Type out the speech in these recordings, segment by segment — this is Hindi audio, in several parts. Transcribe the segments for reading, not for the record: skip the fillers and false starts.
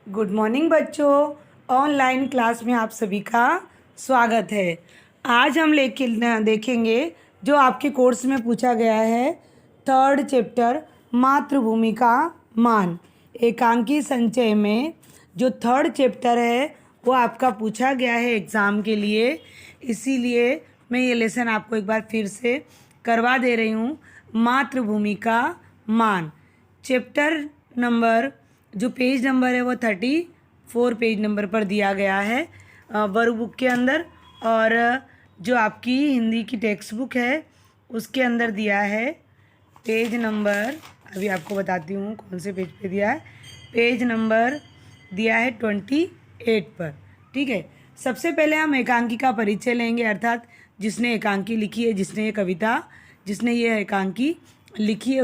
गुड मॉर्निंग बच्चों। ऑनलाइन क्लास में आप सभी का स्वागत है। आज हम लेके देखेंगे जो आपके कोर्स में पूछा गया है, थर्ड चैप्टर मातृभूमि का मान। एकांकी संचय में जो थर्ड चैप्टर है वो आपका पूछा गया है एग्ज़ाम के लिए, इसीलिए मैं ये लेसन आपको एक बार फिर से करवा दे रही हूँ। मातृभूमि का मान, चैप्टर नंबर, जो पेज नंबर है वो 34 पेज नंबर पर दिया गया है वर्क बुक के अंदर, और जो आपकी हिंदी की टेक्स्ट बुक है उसके अंदर दिया है पेज नंबर, अभी आपको बताती हूँ कौन से पेज पे दिया है। पेज नंबर दिया है 28 पर। ठीक है, सबसे पहले हम एकांकी का परिचय लेंगे, अर्थात जिसने एकांकी लिखी है, जिसने ये कविता, जिसने ये एकांकी लिखी है,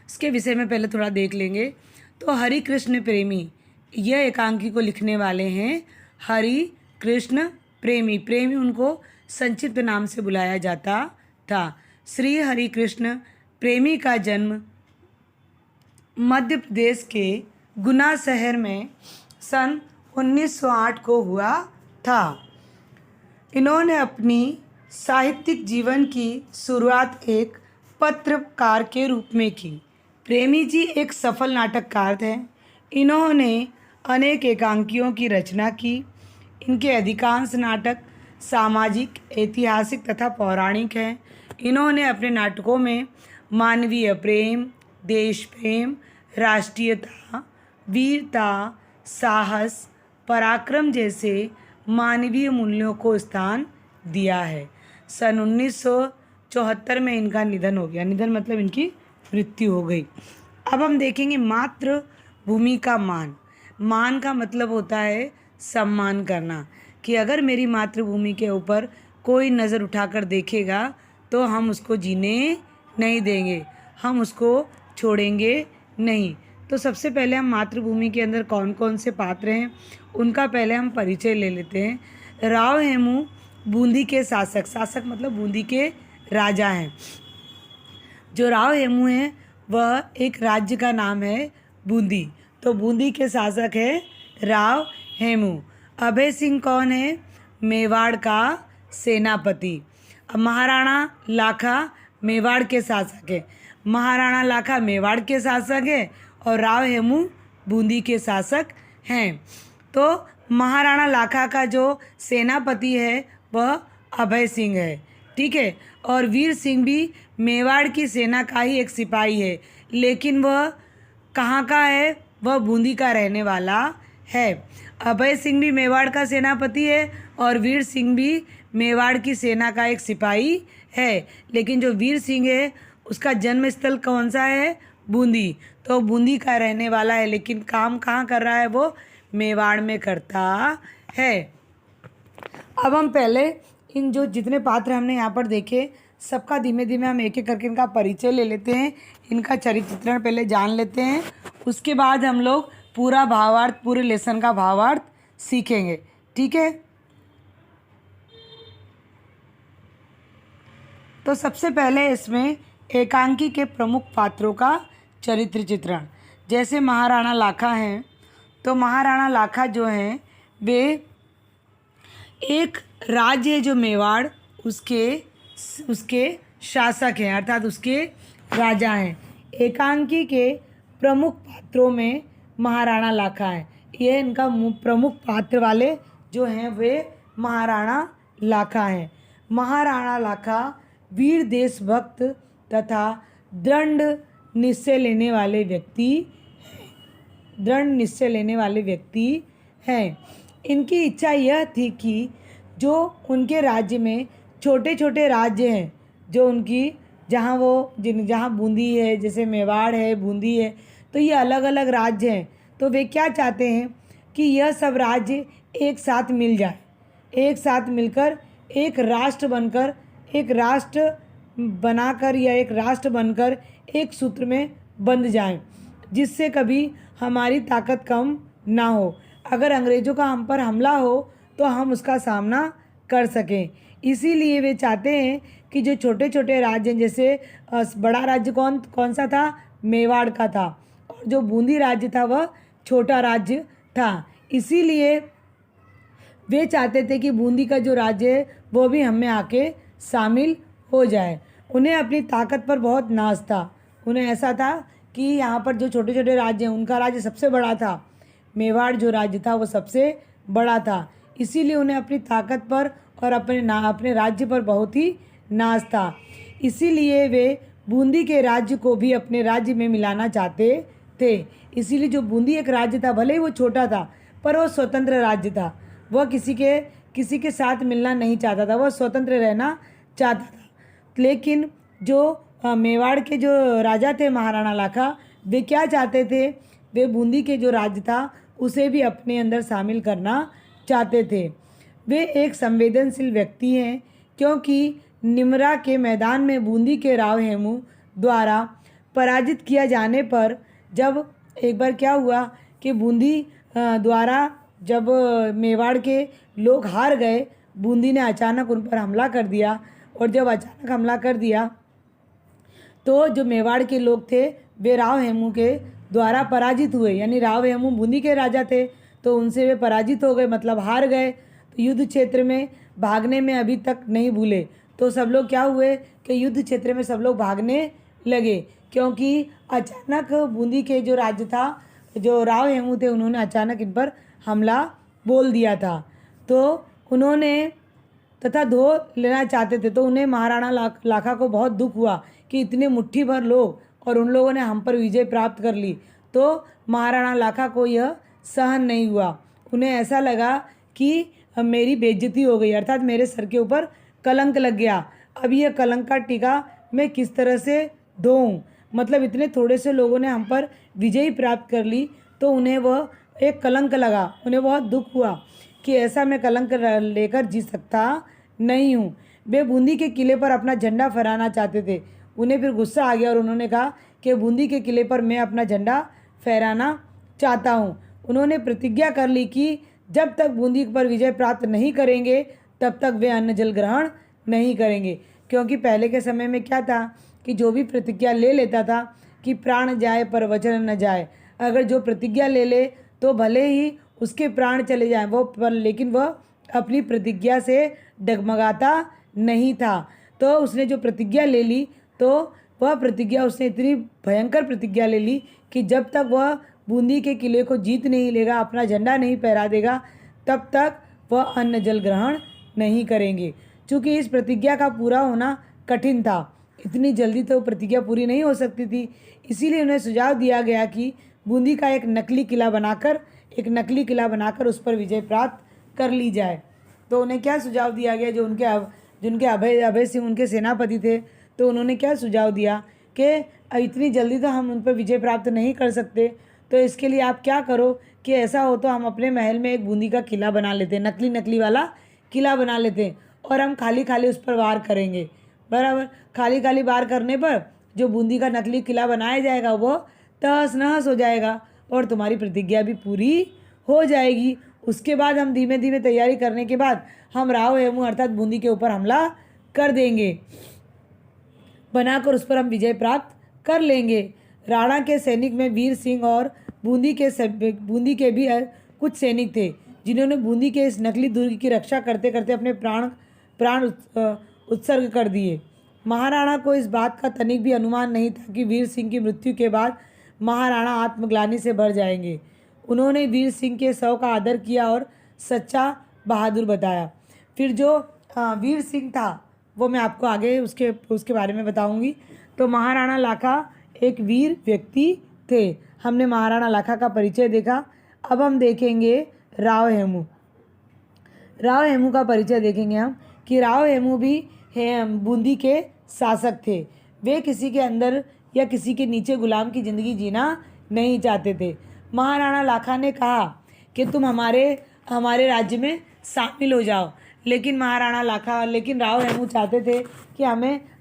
उसके विषय में पहले थोड़ा देख लेंगे। तो हरि कृष्ण प्रेमी, यह एकांकी को लिखने वाले हैं हरि कृष्ण प्रेमी। प्रेमी उनको संक्षिप्त नाम से बुलाया जाता था। श्री हरि कृष्ण प्रेमी का जन्म मध्य प्रदेश के गुना शहर में सन 1908 को हुआ था। इन्होंने अपनी साहित्यिक जीवन की शुरुआत एक पत्रकार के रूप में की। प्रेमी जी एक सफल नाटककार थे। इन्होंने अनेक एकांकियों की रचना की। इनके अधिकांश नाटक सामाजिक, ऐतिहासिक तथा पौराणिक हैं। इन्होंने अपने नाटकों में मानवीय प्रेम, देश प्रेम, राष्ट्रीयता, वीरता, साहस, पराक्रम जैसे मानवीय मूल्यों को स्थान दिया है। सन 1974 में इनका निधन हो गया। निधन मतलब इनकी मृत्यु हो गई। अब हम देखेंगे मातृभूमि का मान। मान का मतलब होता है सम्मान करना, कि अगर मेरी मातृभूमि के ऊपर कोई नज़र उठाकर देखेगा तो हम उसको जीने नहीं देंगे, हम उसको छोड़ेंगे नहीं। तो सबसे पहले हम मातृभूमि के अंदर कौन कौन से पात्र हैं उनका पहले हम परिचय ले लेते हैं। राव हेमू बूंदी के शासक, शासक मतलब बूंदी के राजा हैं। जो राव हेमू हैं वह एक राज्य का नाम है बूंदी, तो बूंदी के शासक है राव हेमू। अभय सिंह कौन है? मेवाड़ का सेनापति। अब महाराणा लाखा मेवाड़ के शासक है। महाराणा लाखा मेवाड़ के शासक है और राव हेमू बूंदी के शासक हैं। तो महाराणा लाखा का जो सेनापति है वह अभय सिंह है। ठीक है, और वीर सिंह भी मेवाड़ की सेना का ही एक सिपाही है, लेकिन वह कहाँ का है? वह बूंदी का रहने वाला है। अभय सिंह भी मेवाड़ का सेनापति है और वीर सिंह भी मेवाड़ की सेना का एक सिपाही है, लेकिन जो वीर सिंह है उसका जन्म स्थल कौन सा है? बूंदी। तो बूंदी का रहने वाला है, लेकिन काम कहाँ कर रहा है? वो मेवाड़ में करता है। अब हम पहले इन जो जितने पात्र हमने यहाँ पर देखे सबका धीमे धीमे हम एक एक करके इनका परिचय ले लेते हैं, इनका चरित्र चित्रण पहले जान लेते हैं, उसके बाद हम लोग पूरा भावार्थ, पूरे लेसन का भावार्थ सीखेंगे। ठीक है, तो सबसे पहले इसमें एकांकी के प्रमुख पात्रों का चरित्र चित्रण। जैसे महाराणा लाखा हैं, तो महाराणा लाखा जो हैं वे एक राज्य है जो मेवाड़, उसके शासक हैं, अर्थात उसके राजा हैं। एकांकी के प्रमुख पात्रों में महाराणा लाखा हैं। ये इनका प्रमुख पात्र वाले जो हैं वे महाराणा लाखा हैं। महाराणा लाखा वीर देशभक्त तथा दृढ़ निश्चय लेने वाले व्यक्ति हैं। इनकी इच्छा यह थी कि जो उनके राज्य में छोटे छोटे राज्य हैं, जो उनकी जहाँ बूंदी है, जैसे मेवाड़ है, बूंदी है, तो ये अलग अलग राज्य हैं। तो वे क्या चाहते हैं कि यह सब राज्य एक साथ मिल जाए, एक साथ मिलकर एक राष्ट्र बनकर एक सूत्र में बंध जाएं, जिससे कभी हमारी ताकत कम ना हो। अगर अंग्रेज़ों का हम पर हमला हो तो हम उसका सामना कर सकें। इसीलिए वे चाहते हैं कि जो छोटे छोटे राज्य, जैसे बड़ा राज्य कौन सा था? मेवाड़ का था, और जो बूंदी राज्य था वह छोटा राज्य था। इसीलिए वे चाहते थे कि बूंदी का जो राज्य है वो भी हम में आके शामिल हो जाए। उन्हें अपनी ताकत पर बहुत नाज था। उन्हें ऐसा था कि यहाँ पर जो छोटे छोटे राज्य हैं उनका राज्य सबसे बड़ा था। मेवाड़ जो राज्य था वो सबसे बड़ा था। इसीलिए उन्हें अपनी ताकत पर और अपने राज्य पर बहुत ही नाज था। इसीलिए वे बूंदी के राज्य को भी अपने राज्य में मिलाना चाहते थे। इसीलिए जो बूंदी एक राज्य था, भले ही वो छोटा था पर वो स्वतंत्र राज्य था। वह किसी के साथ मिलना नहीं चाहता था, वह स्वतंत्र रहना चाहता था। लेकिन जो मेवाड़ के जो राजा थे महाराणा लाखा, वे क्या चाहते थे, वे बूंदी के जो राज्य था उसे भी अपने अंदर शामिल करना चाहते थे। वे एक संवेदनशील व्यक्ति हैं क्योंकि निमरा के मैदान में बूंदी के राव हेमू द्वारा पराजित किया जाने पर, जब एक बार क्या हुआ कि बूंदी द्वारा जब मेवाड़ के लोग हार गए, बूंदी ने अचानक उन पर हमला कर दिया। और जब अचानक हमला कर दिया तो जो मेवाड़ के लोग थे वे राव हेमू के द्वारा पराजित हुए। यानी राव हेमू बूंदी के राजा थे तो उनसे वे पराजित हो गए, मतलब हार गए। तो युद्ध क्षेत्र में भागने में अभी तक नहीं भूले। तो सब लोग क्या हुए कि युद्ध क्षेत्र में सब लोग भागने लगे, क्योंकि अचानक बूंदी के जो राज्य था, जो राव हेमू थे, उन्होंने अचानक इन पर हमला बोल दिया था। तो उन्होंने तथा धो लेना चाहते थे। तो उन्हें महाराणा लाखा को बहुत दुख हुआ कि इतने मुट्ठी भर लोग और उन लोगों ने हम पर विजय प्राप्त कर ली। तो महाराणा लाखा को यह सहन नहीं हुआ। उन्हें ऐसा लगा कि मेरी बेइज्जती हो गई, अर्थात मेरे सर के ऊपर कलंक लग गया। अब यह कलंक का टीका मैं किस तरह से धोऊं, मतलब इतने थोड़े से लोगों ने हम पर विजय प्राप्त कर ली। तो उन्हें वह एक कलंक लगा, उन्हें बहुत दुख हुआ कि ऐसा मैं कलंक लेकर जी सकता नहीं हूँ। वे बूंदी के किले पर अपना झंडा फहराना चाहते थे। उन्हें फिर गुस्सा आ गया और उन्होंने कहा कि बूंदी के किले पर मैं अपना झंडा फहराना चाहता हूँ। उन्होंने प्रतिज्ञा कर ली कि जब तक बूंदी पर विजय प्राप्त नहीं करेंगे तब तक वे अन्न जल ग्रहण नहीं करेंगे। क्योंकि पहले के समय में क्या था कि जो भी प्रतिज्ञा ले लेता था कि प्राण जाए पर वचन न जाए, अगर जो प्रतिज्ञा ले ले तो भले ही उसके प्राण चले जाएं वो पर, लेकिन वह अपनी प्रतिज्ञा से डगमगाता नहीं था। तो उसने जो प्रतिज्ञा ले ली तो वह प्रतिज्ञा, उसने इतनी भयंकर प्रतिज्ञा ले ली कि जब तक वह बूंदी के किले को जीत नहीं लेगा, अपना झंडा नहीं फहरा देगा, तब तक वह अन्न जल ग्रहण नहीं करेंगे। चूँकि इस प्रतिज्ञा का पूरा होना कठिन था, इतनी जल्दी तो प्रतिज्ञा पूरी नहीं हो सकती थी। इसीलिए उन्हें सुझाव दिया गया कि बूंदी का एक नकली किला बनाकर उस पर विजय प्राप्त कर ली जाए। तो उन्हें क्या सुझाव दिया गया, जिनके अभय सिंह उनके सेनापति थे, तो उन्होंने क्या सुझाव दिया कि इतनी जल्दी तो हम उन पर विजय प्राप्त नहीं कर सकते, तो इसके लिए आप क्या करो कि ऐसा हो तो हम अपने महल में एक बूंदी का किला बना लेते, नकली वाला किला बना लेते और हम खाली खाली उस पर वार करेंगे। बराबर, खाली खाली वार करने पर जो बूंदी का नकली किला बनाया जाएगा वो तहस नहस हो जाएगा और तुम्हारी प्रतिज्ञा भी पूरी हो जाएगी। उसके बाद हम धीमे धीमे तैयारी करने के बाद हम राव हेमू अर्थात बूंदी के ऊपर हमला कर देंगे, बनाकर उस पर हम विजय प्राप्त कर लेंगे। राणा के सैनिक में वीर सिंह और बूंदी के भी कुछ सैनिक थे जिन्होंने बूंदी के इस नकली दुर्ग की रक्षा करते करते अपने प्राण उत्सर्ग कर दिए। महाराणा को इस बात का तनिक भी अनुमान नहीं था कि वीर सिंह की मृत्यु के बाद महाराणा आत्मग्लानि से भर जाएंगे। उन्होंने वीर सिंह के शव का आदर किया और सच्चा बहादुर बताया। फिर जो वीर सिंह था वो मैं आपको आगे उसके बारे में बताऊंगी। तो महाराणा लाखा एक वीर व्यक्ति थे। हमने महाराणा लाखा का परिचय देखा। अब हम देखेंगे राव हेमू का परिचय देखेंगे हम कि राव हेमू भी बूंदी के शासक थे। वे किसी के अंदर या किसी के नीचे गुलाम की ज़िंदगी जीना नहीं चाहते थे। महाराणा लाखा ने कहा कि तुम हमारे राज्य में शामिल हो जाओ, लेकिन राव हेमू चाहते थे कि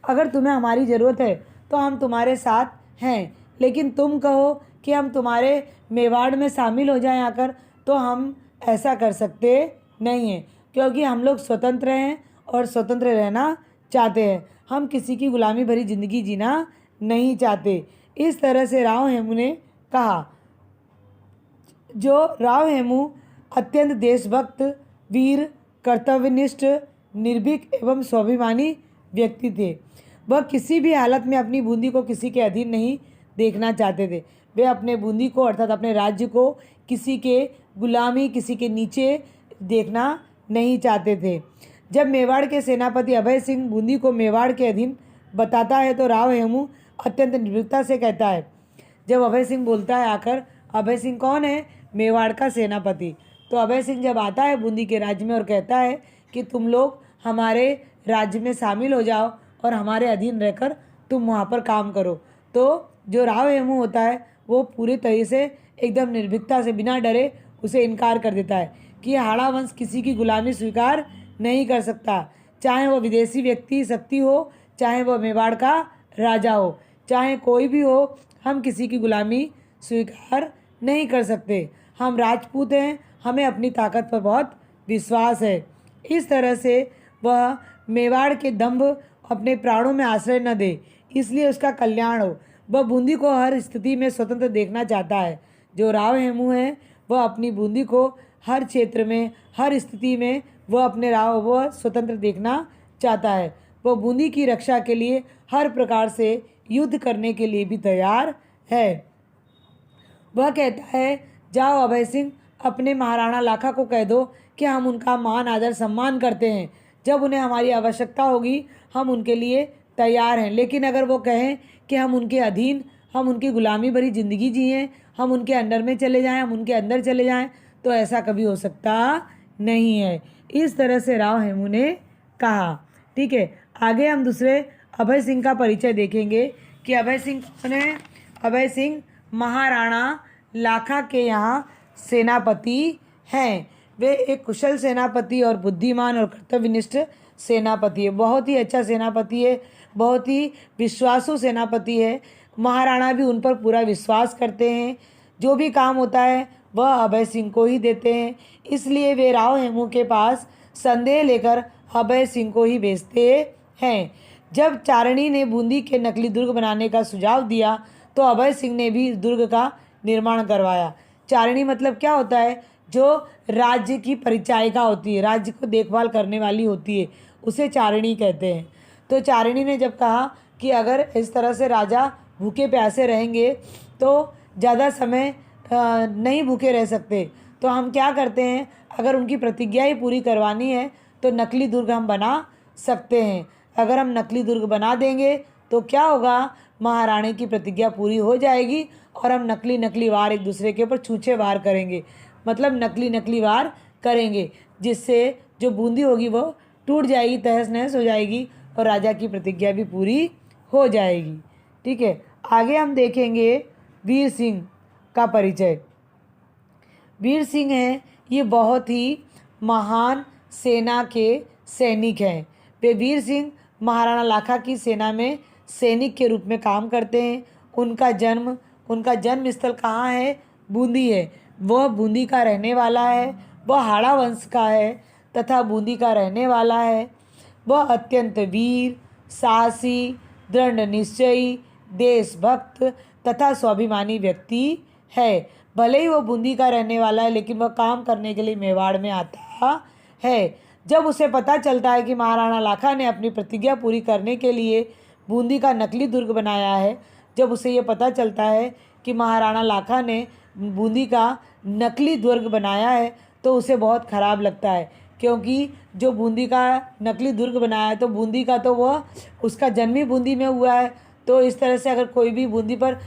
अगर तुम्हें हमारी ज़रूरत है तो हम तुम्हारे साथ हैं, लेकिन तुम कहो कि हम तुम्हारे मेवाड़ में शामिल हो जाएं आकर, तो हम ऐसा कर सकते नहीं हैं, क्योंकि हम लोग स्वतंत्र हैं और स्वतंत्र रहना चाहते हैं। हम किसी की गुलामी भरी ज़िंदगी जीना नहीं चाहते। इस तरह से राव हेमू ने कहा। जो राव हेमू अत्यंत देशभक्त, वीर, कर्तव्यनिष्ठ, निर्भीक एवं स्वाभिमानी व्यक्ति थे। वह किसी भी हालत में अपनी बूंदी को किसी के अधीन नहीं देखना चाहते थे। वे अपने बूंदी को अर्थात अपने राज्य को किसी के गुलामी, किसी के नीचे देखना नहीं चाहते थे। जब मेवाड़ के सेनापति अभय सिंह बूंदी को मेवाड़ के अधीन बताता है तो राव हेमू अत्यंत निर्भीकता से कहता है, जब अभय सिंह बोलता है आकर, अभय सिंह कौन है? मेवाड़ का सेनापति। तो अभय सिंह जब आता है बूंदी के राज्य में और कहता है कि तुम लोग हमारे राज्य में शामिल हो जाओ और हमारे अधीन रहकर तुम वहाँ पर काम करो, तो जो राव हेमू होता है वो पूरी तरह से एकदम निर्भीकता से बिना डरे उसे इनकार कर देता है कि हाड़ा वंश किसी की गुलामी स्वीकार नहीं कर सकता, चाहे वह विदेशी व्यक्ति शक्ति हो, चाहे वह मेवाड़ का राजा हो, चाहे कोई भी हो, हम किसी की गुलामी स्वीकार नहीं कर सकते। हम राजपूत हैं, हमें अपनी ताकत पर बहुत विश्वास है। इस तरह से वह मेवाड़ के दंभ अपने प्राणों में आश्रय न दे, इसलिए उसका कल्याण हो। वह बूंदी को हर स्थिति में स्वतंत्र देखना चाहता है। जो राव हेमू है वह अपनी बूंदी को हर क्षेत्र में, हर स्थिति में वह स्वतंत्र देखना चाहता है। वह बूंदी की रक्षा के लिए हर प्रकार से युद्ध करने के लिए भी तैयार है। वह कहता है, जाओ अभय सिंह, अपने महाराणा लाखा को कह दो कि हम उनका मान आदर सम्मान करते हैं। जब उन्हें हमारी आवश्यकता होगी हम उनके लिए तैयार हैं। लेकिन अगर वो कहें कि हम उनके अधीन, हम उनकी गुलामी भरी ज़िंदगी जिएं, हम उनके अंडर में चले जाएं, हम उनके अंदर चले जाएं, तो ऐसा कभी हो सकता नहीं है। इस तरह से राव हेमू ने कहा। ठीक है, आगे हम दूसरे अभय सिंह का परिचय देखेंगे कि अभय सिंह कौन है। अभय सिंह महाराणा लाखा के यहाँ सेनापति हैं। वे एक कुशल सेनापति और बुद्धिमान और कर्तव्यनिष्ठ सेनापति है। बहुत ही अच्छा सेनापति है, बहुत ही विश्वासु सेनापति है। महाराणा भी उन पर पूरा विश्वास करते हैं। जो भी काम होता है वह अभय सिंह को ही देते हैं, इसलिए वे राव हेमू के पास संदेह लेकर अभय सिंह को ही भेजते हैं। जब चारणी ने बूंदी के नकली दुर्ग बनाने का सुझाव दिया तो अभय सिंह ने भी इस दुर्ग का निर्माण करवाया। चारणी मतलब क्या होता है? जो राज्य की परिचायिका होती है, राज्य को देखभाल करने वाली होती है, उसे चारणी कहते हैं। तो चारणी ने जब कहा कि अगर इस तरह से राजा भूखे प्यासे रहेंगे तो ज़्यादा समय नहीं भूखे रह सकते, तो हम क्या करते हैं, अगर उनकी प्रतिज्ञा ही पूरी करवानी है तो नकली दुर्ग हम बना सकते हैं। अगर हम नकली दुर्ग बना देंगे तो क्या होगा, महारानी की प्रतिज्ञा पूरी हो जाएगी और हम नकली वार एक दूसरे के ऊपर छूछे वार करेंगे, मतलब नकली वार करेंगे, जिससे जो बूंदी होगी वो टूट जाएगी, तहस नहस हो जाएगी और राजा की प्रतिज्ञा भी पूरी हो जाएगी। ठीक है, आगे हम देखेंगे वीर सिंह का परिचय। वीर सिंह हैं, ये बहुत ही महान सेना के सैनिक हैं। वे वीर सिंह महाराणा लाखा की सेना में सैनिक के रूप में काम करते हैं। उनका जन्म स्थल कहाँ है? बूंदी है। वह बूंदी का रहने वाला है, वह हाड़ा वंश का है तथा बूंदी का रहने वाला है। वह अत्यंत वीर, साहसी, दृढ़ निश्चयी, देशभक्त तथा स्वाभिमानी व्यक्ति है। भले ही वह बूंदी का रहने वाला है लेकिन वह काम करने के लिए मेवाड़ में आता है। जब उसे पता चलता है कि महाराणा लाखा ने अपनी प्रतिज्ञा पूरी करने के लिए बूंदी का नकली दुर्ग बनाया है, जब उसे ये पता चलता है कि महाराणा लाखा ने बूंदी का नकली दुर्ग बनाया है तो उसे बहुत ख़राब लगता है, क्योंकि जो बूंदी का नकली दुर्ग बनाया है तो बूंदी का तो वह उसका जन्म ही बूंदी में हुआ है। तो इस तरह से अगर कोई भी बूंदी पर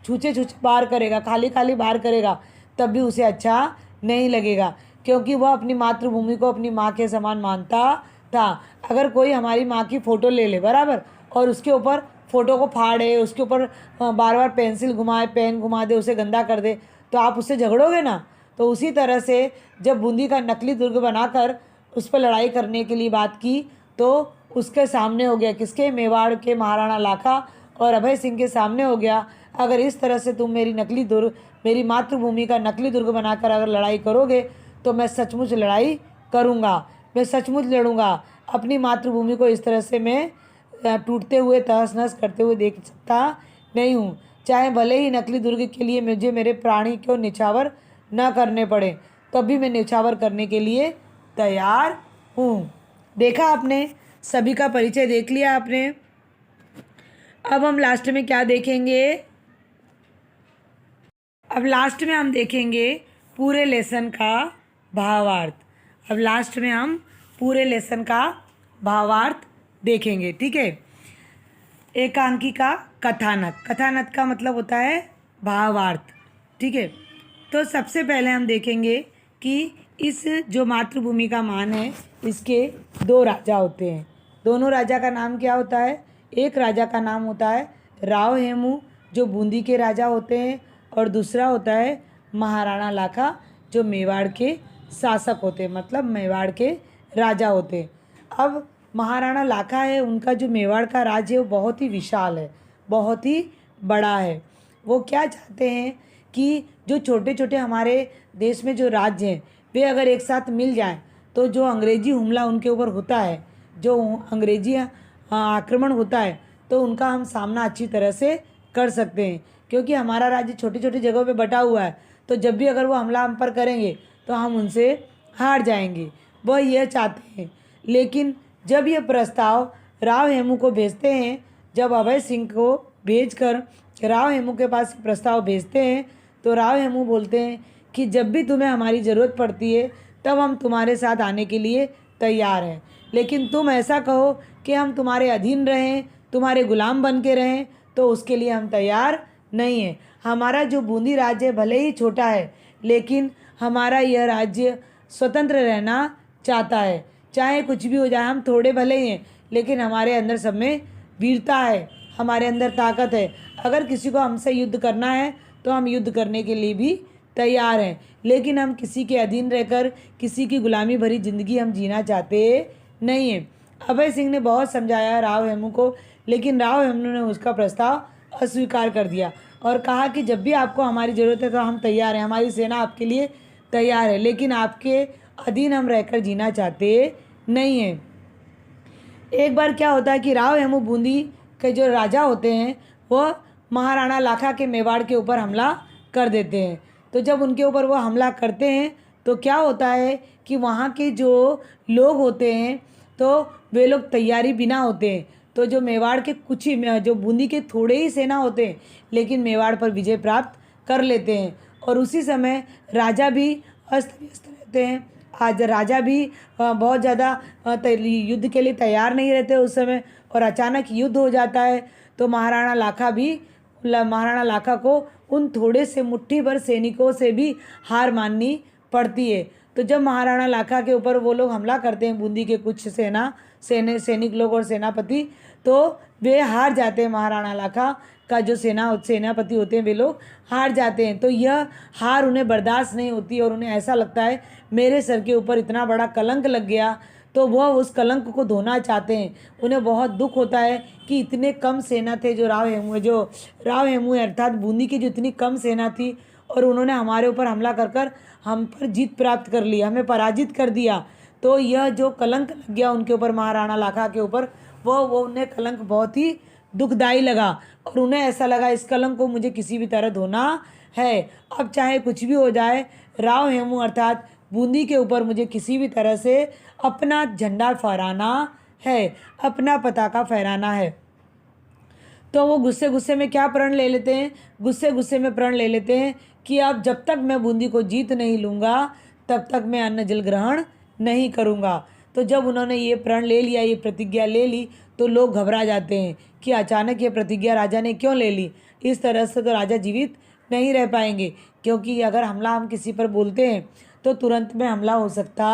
छूछे वार करेगा, खाली वार करेगा, तब भी उसे अच्छा नहीं लगेगा, क्योंकि वह अपनी मातृभूमि को अपनी माँ के समान मानता था। अगर कोई हमारी माँ की फ़ोटो ले ले बराबर और उसके ऊपर फ़ोटो को फाड़े, उसके ऊपर बार बार पेंसिल घुमाए, पेन घुमा दे, उसे गंदा कर दे, तो आप उससे झगड़ोगे ना। तो उसी तरह से जब बूंदी का नकली दुर्ग बनाकर उस पर लड़ाई करने के लिए बात की तो उसके सामने हो गया किसके? मेवाड़ के महाराणा लाखा और अभय सिंह के सामने हो गया, अगर इस तरह से तुम मेरी मातृभूमि का नकली दुर्ग बनाकर अगर लड़ाई करोगे तो मैं सचमुच लड़ाई करूँगा, मैं सचमुच लड़ूँगा। अपनी मातृभूमि को इस तरह से मैं टूटते हुए, तहस नहस करते हुए देख सकता नहीं हूँ, चाहे भले ही नकली दुर्ग के लिए मुझे मेरे प्राणी क्यों निछावर न करने पड़े तब भी मैं न्यौछावर करने के लिए तैयार हूँ। देखा आपने, सभी का परिचय देख लिया आपने। अब हम लास्ट में क्या देखेंगे? अब लास्ट में हम देखेंगे पूरे लेसन का भावार्थ। अब लास्ट में हम पूरे लेसन का भावार्थ देखेंगे, ठीक है। एकांकी का कथानक, कथानक का मतलब होता है भावार्थ, ठीक है। तो सबसे पहले हम देखेंगे कि इस जो मातृभूमि का मान है, इसके दो राजा होते हैं। दोनों राजा का नाम क्या होता है? एक राजा का नाम होता है राव हेमू, जो बूंदी के राजा होते हैं, और दूसरा होता है महाराणा लाखा, जो मेवाड़ के शासक होते हैं, मतलब मेवाड़ के राजा होते हैं। अब महाराणा लाखा है, उनका जो मेवाड़ का राज्य है वो बहुत ही विशाल है, बहुत ही बड़ा है। वो क्या चाहते हैं कि जो छोटे छोटे हमारे देश में जो राज्य हैं वे अगर एक साथ मिल जाएं तो जो अंग्रेजी हमला उनके ऊपर होता है, जो अंग्रेजी आक्रमण होता है, तो उनका हम सामना अच्छी तरह से कर सकते हैं। क्योंकि हमारा राज्य छोटी छोटी जगहों पे बटा हुआ है, तो जब भी अगर वो हमला हम पर करेंगे तो हम उनसे हार जाएंगे, वह यह चाहते हैं। लेकिन जब ये प्रस्ताव राव हेमू को भेजते हैं, जब अभय सिंह को भेजकर राव हेमू के पास प्रस्ताव भेजते हैं, तो राव हेमू बोलते हैं कि जब भी तुम्हें हमारी ज़रूरत पड़ती है तब हम तुम्हारे साथ आने के लिए तैयार हैं, लेकिन तुम ऐसा कहो कि हम तुम्हारे अधीन रहें, तुम्हारे गुलाम बन के रहें, तो उसके लिए हम तैयार नहीं हैं। हमारा जो बूंदी राज्य भले ही छोटा है, लेकिन हमारा यह राज्य स्वतंत्र रहना चाहता है। चाहे कुछ भी हो जाए, हम थोड़े भले ही हैं, लेकिन हमारे अंदर सब में वीरता है, हमारे अंदर ताकत है। अगर किसी को हमसे युद्ध करना है तो हम युद्ध करने के लिए भी तैयार हैं, लेकिन हम किसी के अधीन रहकर किसी की गुलामी भरी ज़िंदगी हम जीना चाहते नहीं हैं। अभय सिंह ने बहुत समझाया राव हेमू को, लेकिन राव हेमू ने उसका प्रस्ताव अस्वीकार कर दिया और कहा कि जब भी आपको हमारी ज़रूरत है तो हम तैयार हैं, हमारी सेना आपके लिए तैयार है, लेकिन आपके अधीन हम रहकर जीना चाहते नहीं हैं। एक बार क्या होता है कि राव हेमू बूंदी के जो राजा होते हैं वह महाराणा लाखा के मेवाड़ के ऊपर हमला कर देते हैं। तो जब उनके ऊपर वो हमला करते हैं तो क्या होता है कि वहाँ के जो लोग होते हैं तो वे लोग तैयारी बिना होते हैं, तो जो मेवाड़ के कुछ ही जो बूंदी के थोड़े ही सेना होते हैं, लेकिन मेवाड़ पर विजय प्राप्त कर लेते हैं। और उसी समय राजा भी अस्त व्यस्त रहते हैं। आज राजा भी बहुत ज़्यादा युद्ध के लिए तैयार नहीं रहते उस समय, और अचानक युद्ध हो जाता है। तो महाराणा लाखा को उन थोड़े से मुट्ठी भर सैनिकों से भी हार माननी पड़ती है। तो जब महाराणा लाखा के ऊपर वो लोग हमला करते हैं, बूंदी के कुछ सैनिक लोग और सेनापति, तो वे हार जाते हैं। महाराणा लाखा का जो सेनापति होते हैं वे लोग हार जाते हैं। तो यह हार उन्हें बर्दाश्त नहीं होती और उन्हें ऐसा लगता है मेरे सर के ऊपर इतना बड़ा कलंक लग गया, तो वह उस कलंक को धोना चाहते हैं। उन्हें बहुत दुख होता है कि इतने कम सेना थे, जो राव हेमू अर्थात बूंदी की जो इतनी कम सेना थी, और उन्होंने हमारे ऊपर हमला कर हम पर जीत प्राप्त कर ली, हमें पराजित कर दिया। तो यह जो कलंक लग गया उनके ऊपर, महाराणा लाखा के ऊपर, वो उन्हें कलंक बहुत ही दुखदाई लगा, और उन्हें ऐसा लगा इस कलंक को मुझे किसी भी तरह धोना है। अब चाहे कुछ भी हो जाए, राव हेमू अर्थात बूंदी के ऊपर मुझे किसी भी तरह से अपना झंडा फहराना है, अपना पताका फहराना है। तो वो गुस्से गुस्से में क्या प्रण ले लेते हैं? गुस्से गुस्से में प्रण ले लेते हैं कि अब जब तक मैं बूंदी को जीत नहीं लूँगा तब तक मैं अन्न जल ग्रहण नहीं करूँगा। तो जब उन्होंने ये प्रण ले लिया, ये प्रतिज्ञा ले ली, तो लोग घबरा जाते हैं कि अचानक ये प्रतिज्ञा राजा ने क्यों ले ली। इस तरह से तो राजा जीवित नहीं रह पाएंगे, क्योंकि अगर हमला हम किसी पर बोलते हैं तो तुरंत में हमला हो सकता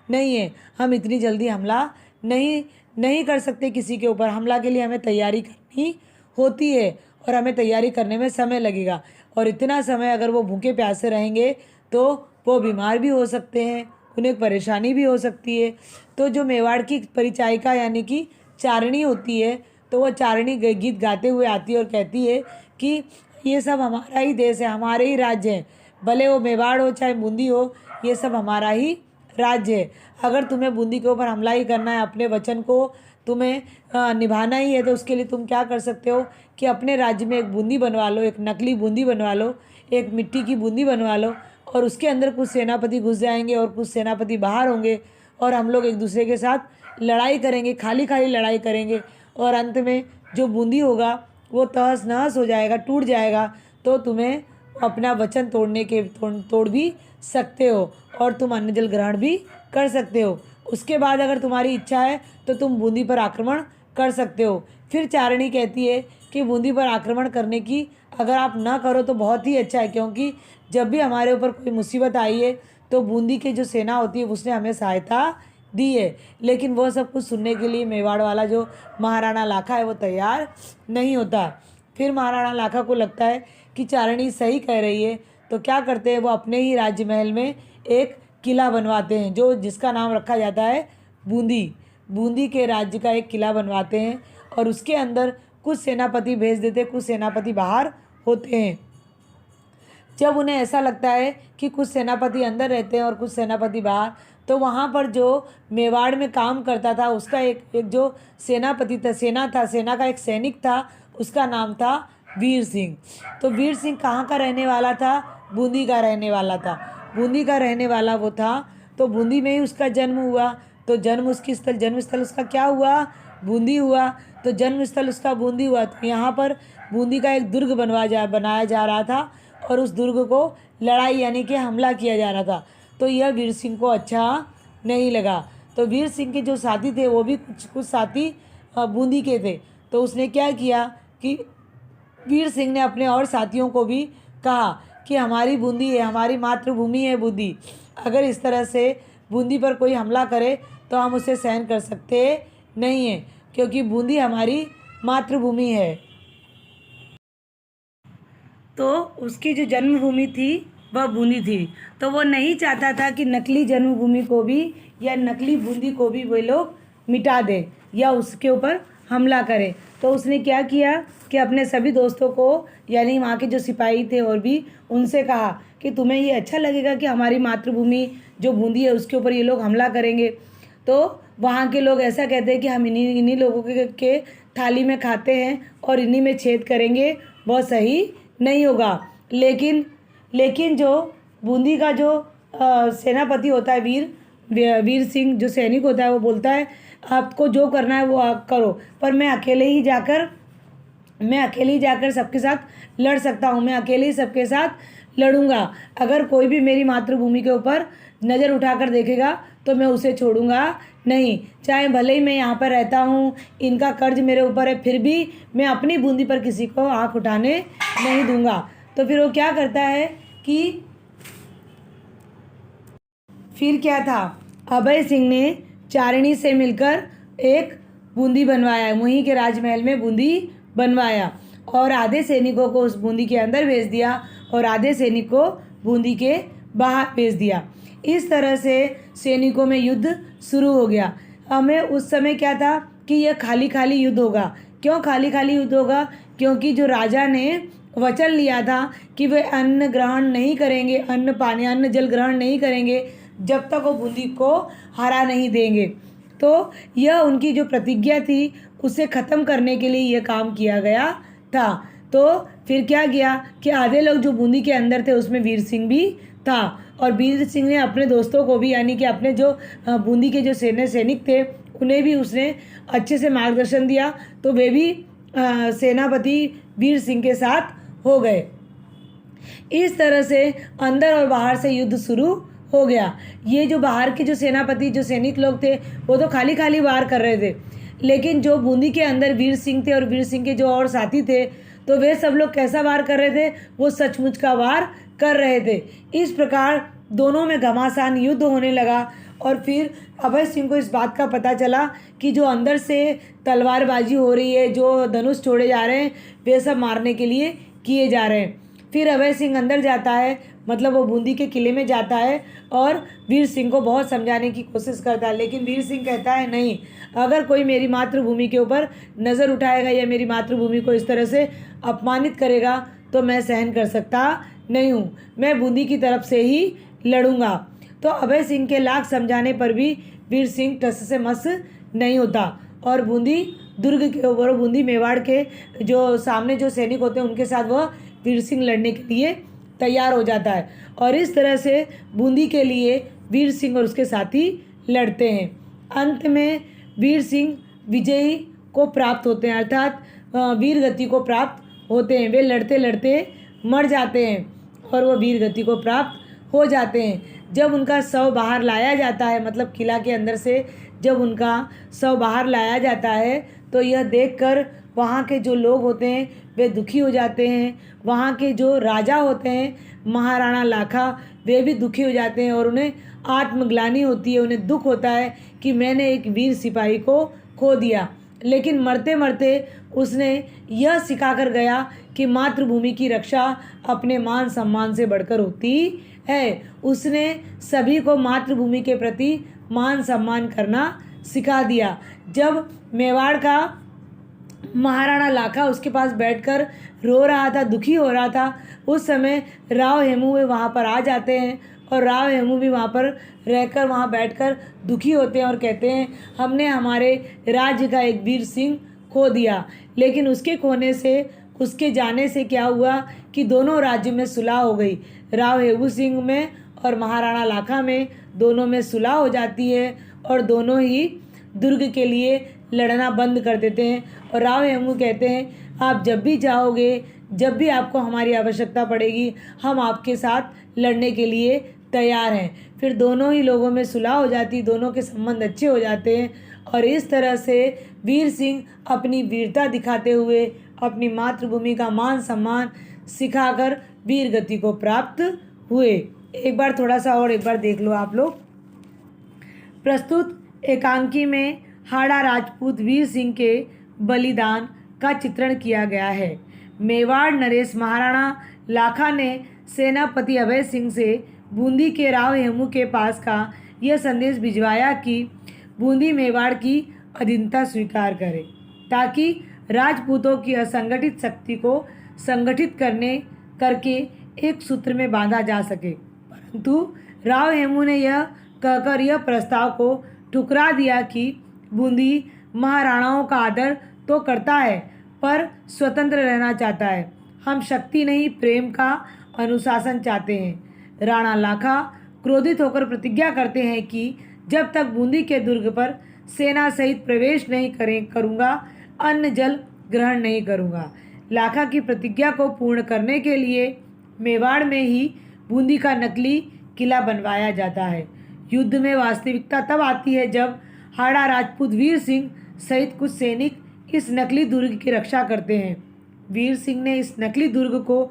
नहीं है। हम इतनी जल्दी हमला नहीं कर सकते किसी के ऊपर। हमला के लिए हमें तैयारी करनी होती है, और हमें तैयारी करने में समय लगेगा, और इतना समय अगर वो भूखे प्यासे रहेंगे तो वो बीमार भी हो सकते हैं, उन्हें परेशानी भी हो सकती है। तो जो मेवाड़ की परिचायिका यानी कि चारणी होती है, तो वो चारणी गीत गाते हुए आती है और कहती है कि ये सब हमारा ही देश है, हमारे ही राज्य हैं, भले वो मेवाड़ हो चाहे बूंदी हो, ये सब हमारा ही राज्य है। अगर तुम्हें बूंदी के ऊपर हमला ही करना है, अपने वचन को तुम्हें निभाना ही है, तो उसके लिए तुम क्या कर सकते हो कि अपने राज्य में एक बूंदी बनवा लो, एक नकली बूंदी बनवा लो, एक मिट्टी की बूंदी बनवा लो, और उसके अंदर कुछ सेनापति घुस जाएंगे और कुछ सेनापति बाहर होंगे और हम लोग एक दूसरे के साथ लड़ाई करेंगे, खाली खाली लड़ाई करेंगे और अंत में जो बूंदी होगा वो तहस नहस हो जाएगा, टूट जाएगा। तो तुम्हें अपना वचन तोड़ भी सकते हो और तुम अन्न जल ग्रहण भी कर सकते हो। उसके बाद अगर तुम्हारी इच्छा है तो तुम बूंदी पर आक्रमण कर सकते हो। फिर चारणी कहती है कि बूंदी पर आक्रमण करने की अगर आप ना करो तो बहुत ही अच्छा है, क्योंकि जब भी हमारे ऊपर कोई मुसीबत आई है तो बूंदी की जो सेना होती है उसने हमें सहायता दी है। लेकिन वो सब कुछ सुनने के लिए मेवाड़ वाला जो महाराणा लाखा है वो तैयार नहीं होता। फिर महाराणा लाखा को लगता है कि चारणी सही कह रही है, तो क्या करते हैं वो अपने ही राज्य महल में एक किला बनवाते हैं जो जिसका नाम रखा जाता है बूंदी। बूंदी के राज्य का एक किला बनवाते हैं और उसके अंदर कुछ सेनापति भेज देते, कुछ सेनापति बाहर होते हैं। जब उन्हें ऐसा लगता है कि कुछ सेनापति अंदर रहते हैं और कुछ सेनापति बाहर, तो वहाँ पर जो मेवाड़ में काम करता था उसका एक जो सेनापति था, सेना का एक सैनिक था, उसका नाम था वीर सिंह। तो वीर सिंह कहाँ का रहने वाला था? बूंदी का रहने वाला था। बूंदी का रहने वाला वो था, तो बूंदी में ही उसका जन्म हुआ। तो जन्म स्थल उसका क्या हुआ? बूंदी हुआ। तो जन्म स्थल उसका बूंदी हुआ। तो यहाँ पर बूंदी का एक दुर्ग बनाया जा रहा था और उस दुर्ग को लड़ाई यानी कि हमला किया जा रहा था। तो यह वीर सिंह को अच्छा नहीं लगा। तो वीर सिंह के जो साथी थे वो भी कुछ साथी बूंदी के थे। तो उसने क्या किया कि वीर सिंह ने अपने और साथियों को भी कहा कि हमारी बूंदी है, हमारी मातृभूमि है बूंदी, अगर इस तरह से बूंदी पर कोई हमला करे तो हम उसे सहन कर सकते नहीं हैं, क्योंकि बूंदी हमारी मातृभूमि है। तो उसकी जो जन्मभूमि थी वह बूंदी थी। तो वो नहीं चाहता था कि नकली जन्मभूमि को भी या नकली बूंदी को भी वे लोग मिटा दें या उसके ऊपर हमला करें। तो उसने क्या किया कि अपने सभी दोस्तों को यानी वहाँ के जो सिपाही थे और भी उनसे कहा कि तुम्हें ये अच्छा लगेगा कि हमारी मातृभूमि जो बूंदी है उसके ऊपर ये लोग हमला करेंगे। तो वहाँ के लोग ऐसा कहते हैं कि हम इन्हीं लोगों के थाली में खाते हैं और इन्हीं में छेद करेंगे, बहुत सही नहीं होगा। लेकिन जो बूंदी का जो सेनापति होता है वीर सिंह जो सैनिक होता है वो बोलता है आपको जो करना है वो आप करो, पर मैं अकेले ही जाकर सबके साथ लड़ सकता हूँ, मैं अकेले ही सबके साथ लड़ूंगा। अगर कोई भी मेरी मातृभूमि के ऊपर नज़र उठाकर देखेगा तो मैं उसे छोड़ूंगा नहीं, चाहे भले ही मैं यहाँ पर रहता हूँ, इनका कर्ज मेरे ऊपर है, फिर भी मैं अपनी बूंदी पर किसी को आँख उठाने नहीं दूंगा। तो फिर वो क्या करता है कि फिर क्या था, अभय सिंह ने चारणी से मिलकर एक बूंदी बनवाया, वहीं के राजमहल में बूंदी बनवाया और आधे सैनिकों को उस बूंदी के अंदर भेज दिया और आधे सैनिक को बूंदी के बाहर भेज दिया। इस तरह से सैनिकों में युद्ध शुरू हो गया। हमें उस समय क्या था कि यह खाली खाली युद्ध होगा। क्यों खाली खाली युद्ध होगा? क्योंकि जो राजा ने वचन लिया था कि वे अन्न ग्रहण नहीं करेंगे, अन्न जल ग्रहण नहीं करेंगे जब तक वो बूंदी को हरा नहीं देंगे। तो यह उनकी जो प्रतिज्ञा थी उसे ख़त्म करने के लिए यह काम किया गया था। तो फिर क्या किया कि आधे लोग जो बूंदी के अंदर थे उसमें वीर सिंह भी था और वीर सिंह ने अपने दोस्तों को भी यानी कि अपने जो बूंदी के जो सैनिक थे उन्हें भी उसने अच्छे से मार्गदर्शन दिया। तो वे भी सेनापति वीर सिंह के साथ हो गए। इस तरह से अंदर और बाहर से युद्ध शुरू हो गया। ये जो बाहर के जो सेनापति जो सैनिक लोग थे वो तो खाली खाली वार कर रहे थे, लेकिन जो बूंदी के अंदर वीर सिंह थे और वीर सिंह के जो और साथी थे तो वे सब लोग कैसा वार कर रहे थे? वो सचमुच का वार कर रहे थे। इस प्रकार दोनों में घमासान युद्ध होने लगा और फिर अभय सिंह को इस बात का पता चला कि जो अंदर से तलवारबाजी हो रही है, जो धनुष छोड़े जा रहे हैं, वे सब मारने के लिए किए जा रहे हैं। फिर अभय सिंह अंदर जाता है, मतलब वो बूंदी के किले में जाता है और वीर सिंह को बहुत समझाने की कोशिश करता है, लेकिन वीर सिंह कहता है नहीं, अगर कोई मेरी मातृभूमि के ऊपर नज़र उठाएगा या मेरी मातृभूमि को इस तरह से अपमानित करेगा तो मैं सहन कर सकता नहीं हूँ, मैं बूंदी की तरफ से ही लड़ूंगा। तो अभय सिंह के लाख समझाने पर भी वीर सिंह टस से मस नहीं होता और बूंदी दुर्ग के ऊपर, बूंदी मेवाड़ के जो सामने जो सैनिक होते हैं उनके साथ वह वीर सिंह लड़ने के लिए तैयार हो जाता है और इस तरह से बूंदी के लिए वीर सिंह और उसके साथी लड़ते हैं। अंत में वीर सिंह विजयी को प्राप्त होते हैं, अर्थात वीर गति को प्राप्त होते हैं। वे लड़ते लड़ते मर जाते हैं और वो वीर गति को प्राप्त हो जाते हैं। जब उनका शव बाहर लाया जाता है, मतलब किला के अंदर से जब उनका शव बाहर लाया जाता है, तो यह देखकर वहाँ के जो लोग होते हैं वे दुखी हो जाते हैं। वहाँ के जो राजा होते हैं महाराणा लाखा, वे भी दुखी हो जाते हैं और उन्हें आत्मग्लानि होती है, उन्हें दुख होता है कि मैंने एक वीर सिपाही को खो दिया। लेकिन मरते मरते उसने यह सिखा कर गया कि मातृभूमि की रक्षा अपने मान सम्मान से बढ़कर होती है। उसने सभी को मातृभूमि के प्रति मान सम्मान करना सिखा दिया। जब मेवाड़ का महाराणा लाखा उसके पास बैठकर रो रहा था, दुखी हो रहा था, उस समय राव हेमू वे वहाँ पर आ जाते हैं और राव हेमू भी वहाँ पर रहकर वहाँ बैठकर दुखी होते हैं और कहते हैं हमने हमारे राज्य का एक वीर सिंह खो दिया। लेकिन उसके खोने से, उसके जाने से क्या हुआ कि दोनों राज्य में सुलह हो गई। राव हेमू सिंह में और महाराणा लाखा में दोनों में सुलह हो जाती है और दोनों ही दुर्ग के लिए लड़ना बंद कर देते हैं। और राव हेमू कहते हैं आप जब भी चाहोगे, जब भी आपको हमारी आवश्यकता पड़ेगी, हम आपके साथ लड़ने के लिए तैयार हैं। फिर दोनों ही लोगों में सुलह हो जाती, दोनों के संबंध अच्छे हो जाते हैं और इस तरह से वीर सिंह अपनी वीरता दिखाते हुए अपनी मातृभूमि का मान सम्मान सिखाकर वीर गति को प्राप्त हुए। एक बार थोड़ा सा और एक बार देख लो आप लोग। प्रस्तुत एकांकी में हाड़ा राजपूत वीर सिंह के बलिदान का चित्रण किया गया है। मेवाड़ नरेश महाराणा लाखा ने सेनापति अभय सिंह से बूंदी के राव हेमू के पास का यह संदेश भिजवाया कि बूंदी मेवाड़ की अधीनता स्वीकार करे ताकि राजपूतों की असंगठित शक्ति को संगठित करके एक सूत्र में बांधा जा सके। परंतु राव हेमू ने यह कहकर यह प्रस्ताव को ठुकरा दिया कि बूंदी महाराणाओं का आदर तो करता है पर स्वतंत्र रहना चाहता है। हम शक्ति नहीं प्रेम का अनुशासन चाहते हैं। राणा लाखा क्रोधित होकर प्रतिज्ञा करते हैं कि जब तक बूंदी के दुर्ग पर सेना सहित प्रवेश नहीं करूँगा, अन्न जल ग्रहण नहीं करूँगा। लाखा की प्रतिज्ञा को पूर्ण करने के लिए मेवाड़ में ही बूंदी का नकली किला बनवाया जाता है। युद्ध में वास्तविकता तब आती है जब हाड़ा राजपूत वीर सिंह सहित कुछ सैनिक इस नकली दुर्ग की रक्षा करते हैं। वीर सिंह ने इस नकली दुर्ग को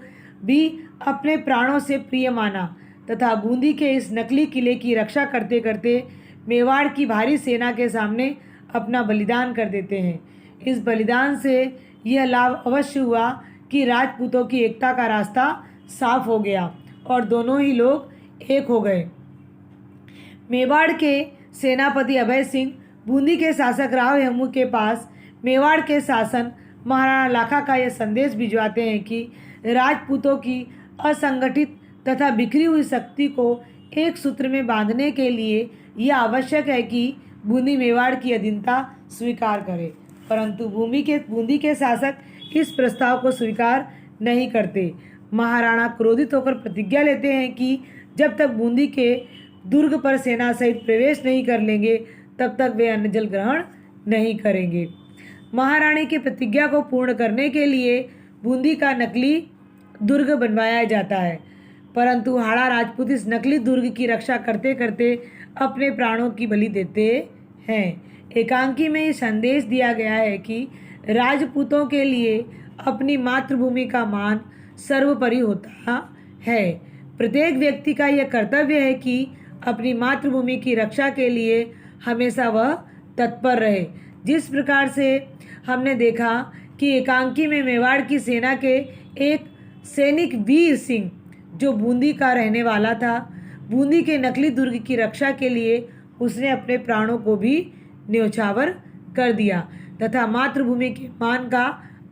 भी अपने प्राणों से प्रिय माना तथा बूंदी के इस नकली किले की रक्षा करते करते मेवाड़ की भारी सेना के सामने अपना बलिदान कर देते हैं। इस बलिदान से यह लाभ अवश्य हुआ कि राजपूतों की एकता का रास्ता साफ हो गया और दोनों ही लोग एक हो गए। मेवाड़ के सेनापति अभय सिंह बूंदी के शासक राव हेमू के पास मेवाड़ के शासन महाराणा लाखा का यह संदेश भिजवाते हैं कि राजपूतों की असंगठित तथा बिखरी हुई शक्ति को एक सूत्र में बांधने के लिए यह आवश्यक है कि बूंदी मेवाड़ की अधीनता स्वीकार करे। परंतु बूंदी के शासक इस प्रस्ताव को स्वीकार नहीं करते। महाराणा क्रोधित होकर प्रतिज्ञा लेते हैं कि जब तक बूंदी के दुर्ग पर सेना सहित प्रवेश नहीं कर लेंगे तब तक वे अन्न जल ग्रहण नहीं करेंगे। महारानी की प्रतिज्ञा को पूर्ण करने के लिए बूंदी का नकली दुर्ग बनवाया जाता है, परंतु हाड़ा राजपूत इस नकली दुर्ग की रक्षा करते करते अपने प्राणों की बलि देते हैं। एकांकी में ये संदेश दिया गया है कि राजपूतों के लिए अपनी मातृभूमि का मान सर्वोपरि होता है। प्रत्येक व्यक्ति का यह कर्तव्य है कि अपनी मातृभूमि की रक्षा के लिए हमेशा वह तत्पर रहे। जिस प्रकार से हमने देखा कि एकांकी में मेवाड़ की सेना के एक सैनिक वीर सिंह जो बूंदी का रहने वाला था, बूंदी के नकली दुर्ग की रक्षा के लिए उसने अपने प्राणों को भी न्योछावर कर दिया तथा मातृभूमि के मान का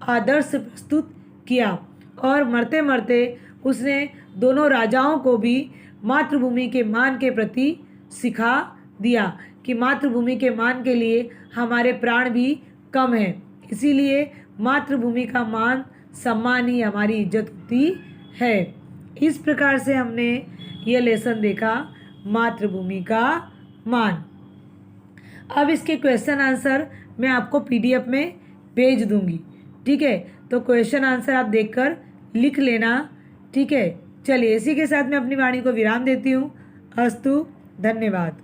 आदर्श प्रस्तुत किया और मरते मरते उसने दोनों राजाओं को भी मातृभूमि के मान के प्रति सिखा दिया कि मातृभूमि के मान के लिए हमारे प्राण भी कम हैं, इसीलिए मातृभूमि का मान सम्मान ही हमारी इज्जत होती है। इस प्रकार से हमने ये लेसन देखा मातृभूमि का मान। अब इसके क्वेश्चन आंसर मैं आपको पीडीएफ में भेज दूंगी, ठीक है। तो क्वेश्चन आंसर आप देखकर लिख लेना, ठीक है। चलिए इसी के साथ मैं अपनी वाणी को विराम देती हूँ। अस्तु, धन्यवाद।